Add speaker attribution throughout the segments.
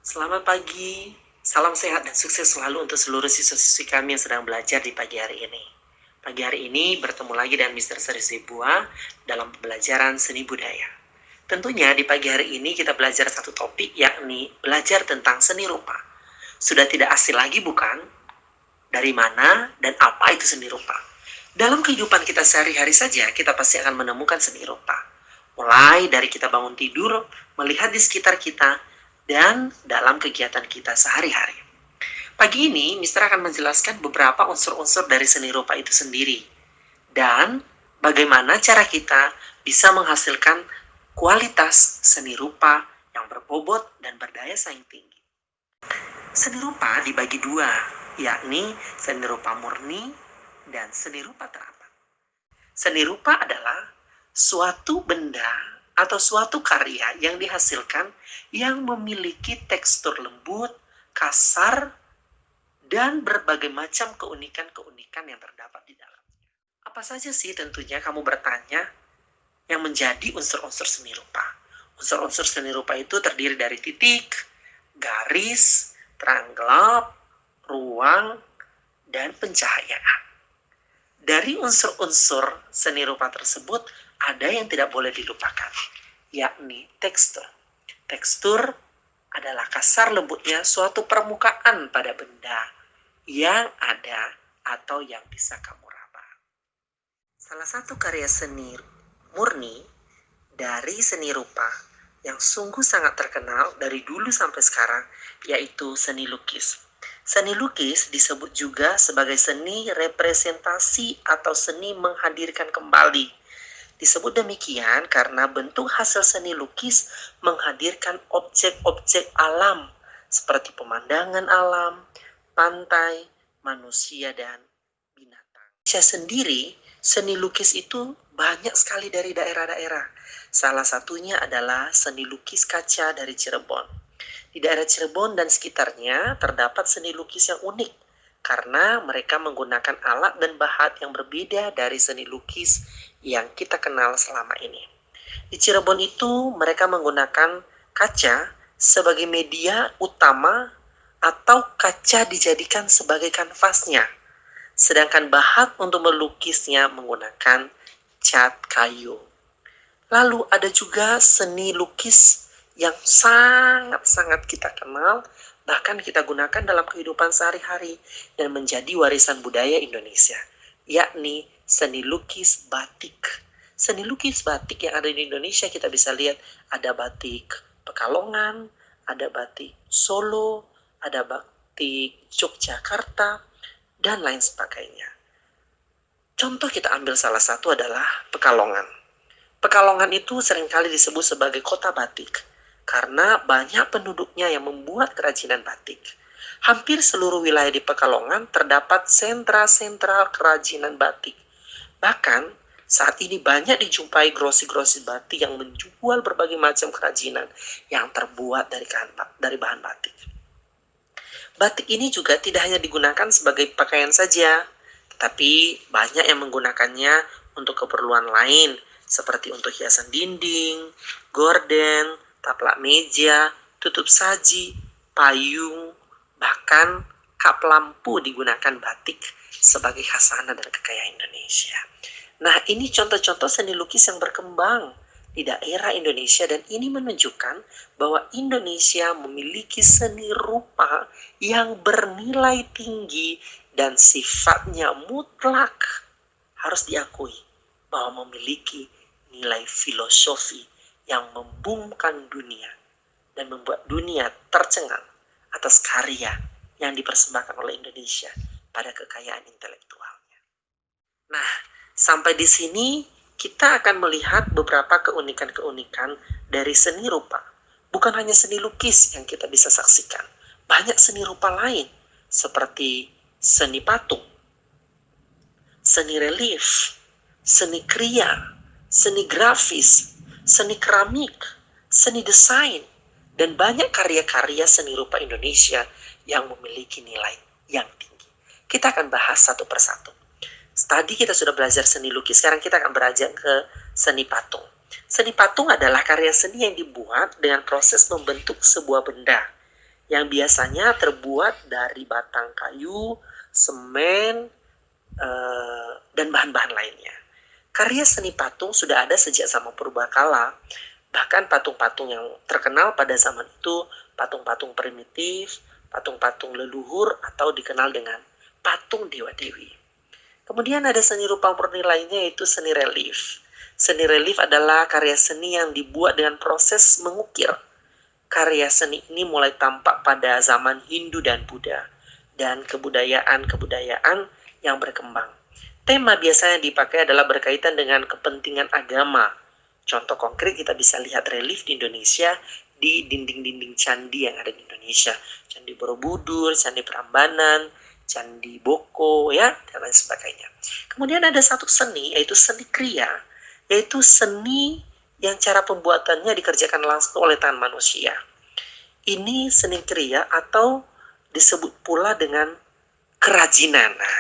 Speaker 1: Selamat pagi, salam sehat dan sukses selalu untuk seluruh siswa-siswi kami yang sedang belajar di pagi hari ini. Pagi hari ini bertemu lagi dengan Mr. Serizibua dalam pembelajaran seni budaya. Tentunya di pagi hari ini kita belajar satu topik, yakni belajar tentang seni rupa. Sudah tidak asing lagi bukan? Dari mana dan apa itu seni rupa? Dalam kehidupan kita sehari-hari saja, kita pasti akan menemukan seni rupa. Mulai dari kita bangun tidur, melihat di sekitar kita, dan dalam kegiatan kita sehari-hari. Pagi ini, Mister akan menjelaskan beberapa unsur-unsur dari seni rupa itu sendiri. Dan bagaimana cara kita bisa menghasilkan kualitas seni rupa yang berbobot dan berdaya saing tinggi. Seni rupa dibagi dua, yakni seni rupa murni dan seni rupa terapan. Seni rupa adalah suatu benda atau suatu karya yang dihasilkan yang memiliki tekstur lembut, kasar, dan berbagai macam keunikan-keunikan yang terdapat di dalam. Apa saja sih tentunya kamu bertanya yang menjadi unsur-unsur seni rupa? Unsur-unsur seni rupa itu terdiri dari titik, garis, terang gelap, ruang, dan pencahayaan. Dari unsur-unsur seni rupa tersebut, ada yang tidak boleh dilupakan, yakni tekstur. Tekstur adalah kasar lembutnya suatu permukaan pada benda yang ada atau yang bisa kamu raba. Salah satu karya seni murni dari seni rupa yang sungguh sangat terkenal dari dulu sampai sekarang, yaitu seni lukis. Seni lukis disebut juga sebagai seni representasi atau seni menghadirkan kembali. Disebut demikian karena bentuk hasil seni lukis menghadirkan objek-objek alam seperti pemandangan alam, pantai, manusia, dan binatang. Indonesia sendiri, seni lukis itu banyak sekali dari daerah-daerah. Salah satunya adalah seni lukis kaca dari Cirebon. Di daerah Cirebon dan sekitarnya terdapat seni lukis yang unik karena mereka menggunakan alat dan bahan yang berbeda dari seni lukis yang kita kenal selama ini. Di Cirebon itu mereka menggunakan kaca sebagai media utama atau kaca dijadikan sebagai kanvasnya. Sedangkan bahan untuk melukisnya menggunakan cat kayu. Lalu ada juga seni lukis yang sangat-sangat kita kenal, bahkan kita gunakan dalam kehidupan sehari-hari dan menjadi warisan budaya Indonesia, yakni seni lukis batik. Seni lukis batik yang ada di Indonesia kita bisa lihat ada batik Pekalongan, ada batik Solo, ada batik Yogyakarta, dan lain sebagainya. Contoh kita ambil salah satu adalah Pekalongan. Pekalongan itu seringkali disebut sebagai kota batik karena banyak penduduknya yang membuat kerajinan batik. Hampir seluruh wilayah di Pekalongan terdapat sentra-sentra kerajinan batik. Bahkan saat ini banyak dijumpai grosi-grosi batik yang menjual berbagai macam kerajinan yang terbuat dari bahan batik. Batik ini juga tidak hanya digunakan sebagai pakaian saja, tetapi banyak yang menggunakannya untuk keperluan lain, seperti untuk hiasan dinding, gorden, taplak meja, tutup saji, payung, bahkan kap lampu digunakan batik sebagai khasanah dan kekayaan Indonesia. Nah, ini contoh-contoh seni lukis yang berkembang di daerah Indonesia dan ini menunjukkan bahwa Indonesia memiliki seni rupa yang bernilai tinggi dan sifatnya mutlak. Harus diakui bahwa memiliki nilai filosofi yang membumkan dunia dan membuat dunia tercengang atas karya yang dipersembahkan oleh Indonesia pada kekayaan intelektualnya. Nah, sampai di sini kita akan melihat beberapa keunikan-keunikan dari seni rupa. Bukan hanya seni lukis yang kita bisa saksikan, banyak seni rupa lain seperti seni patung, seni relief, seni kriya, seni grafis, seni keramik, seni desain, dan banyak karya-karya seni rupa Indonesia yang memiliki nilai yang tinggi. Kita akan bahas satu persatu. Tadi kita sudah belajar seni lukis, sekarang kita akan beranjak ke seni patung. Seni patung adalah karya seni yang dibuat dengan proses membentuk sebuah benda yang biasanya terbuat dari batang kayu, semen, dan bahan-bahan lainnya. Karya seni patung sudah ada sejak zaman purbakala. Bahkan patung-patung yang terkenal pada zaman itu patung-patung primitif, patung-patung leluhur, atau dikenal dengan patung dewa-dewi. Kemudian ada seni rupa murni lainnya, yaitu seni relief. Seni relief adalah karya seni yang dibuat dengan proses mengukir. Karya seni ini mulai tampak pada zaman Hindu dan Buddha, dan kebudayaan-kebudayaan yang berkembang. Tema biasanya dipakai adalah berkaitan dengan kepentingan agama. Contoh konkret kita bisa lihat relief di Indonesia di dinding-dinding candi yang ada di Indonesia. Candi Borobudur, Candi Prambanan, Candi Boko, ya, dan lain sebagainya. Kemudian ada satu seni, yaitu seni kriya, yaitu seni yang cara pembuatannya dikerjakan langsung oleh tangan manusia. Ini seni kriya atau disebut pula dengan kerajinan. Nah,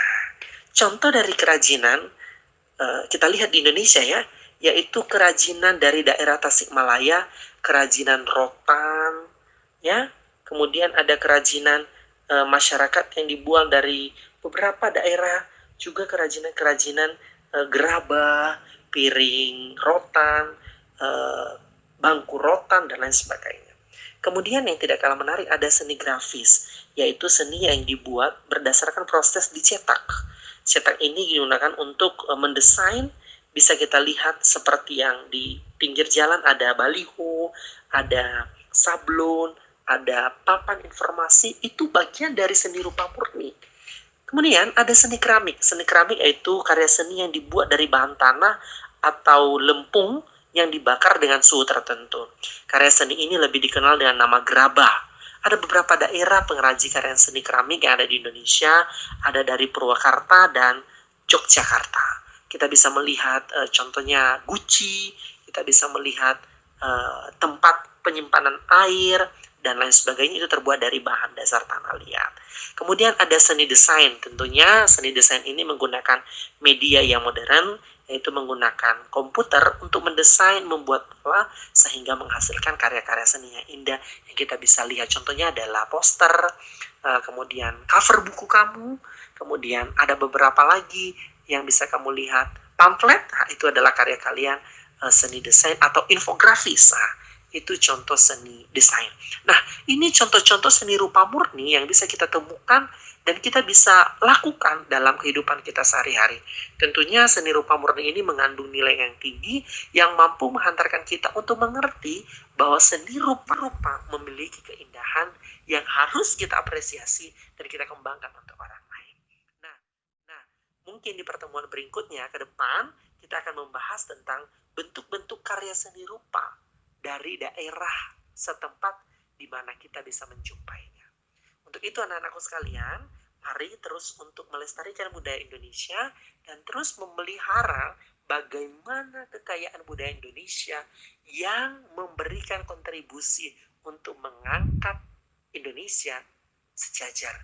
Speaker 1: contoh dari kerajinan kita lihat di Indonesia ya, yaitu kerajinan dari daerah Tasikmalaya, kerajinan rotan, ya. Kemudian ada kerajinan masyarakat yang dibuang dari beberapa daerah, juga kerajinan-kerajinan gerabah, piring rotan, bangku rotan, dan lain sebagainya. Kemudian yang tidak kalah menarik ada seni grafis, yaitu seni yang dibuat berdasarkan proses dicetak. Cetak ini digunakan untuk mendesain, bisa kita lihat seperti yang di pinggir jalan ada baliho, ada sablon, ada papan informasi, itu bagian dari seni rupa murni. Kemudian ada seni keramik. Seni keramik yaitu karya seni yang dibuat dari bahan tanah atau lempung yang dibakar dengan suhu tertentu. Karya seni ini lebih dikenal dengan nama gerabah. Ada beberapa daerah pengrajin karya seni keramik yang ada di Indonesia, ada dari Purwakarta dan Yogyakarta. Kita bisa melihat contohnya guci, kita bisa melihat tempat penyimpanan air, dan lain sebagainya, itu terbuat dari bahan dasar tanah liat. Kemudian ada seni desain. Tentunya seni desain ini menggunakan media yang modern, yaitu menggunakan komputer untuk mendesain, membuat pola, sehingga menghasilkan karya-karya seni yang indah yang kita bisa lihat. Contohnya adalah poster, kemudian cover buku kamu, kemudian ada beberapa lagi yang bisa kamu lihat, pamflet, nah, itu adalah karya kalian seni desain atau infografis. Nah, itu contoh seni desain. Nah, ini contoh-contoh seni rupa murni yang bisa kita temukan dan kita bisa lakukan dalam kehidupan kita sehari-hari. Tentunya seni rupa murni ini mengandung nilai yang tinggi yang mampu menghantarkan kita untuk mengerti bahwa seni rupa-rupa memiliki keindahan yang harus kita apresiasi dan kita kembangkan untuk orang lain. Nah, mungkin di pertemuan berikutnya ke depan kita akan membahas tentang bentuk-bentuk karya seni rupa dari daerah setempat di mana kita bisa menjumpainya. Untuk itu anak-anakku sekalian, mari terus untuk melestarikan budaya Indonesia dan terus memelihara bagaimana kekayaan budaya Indonesia yang memberikan kontribusi untuk mengangkat Indonesia sejajar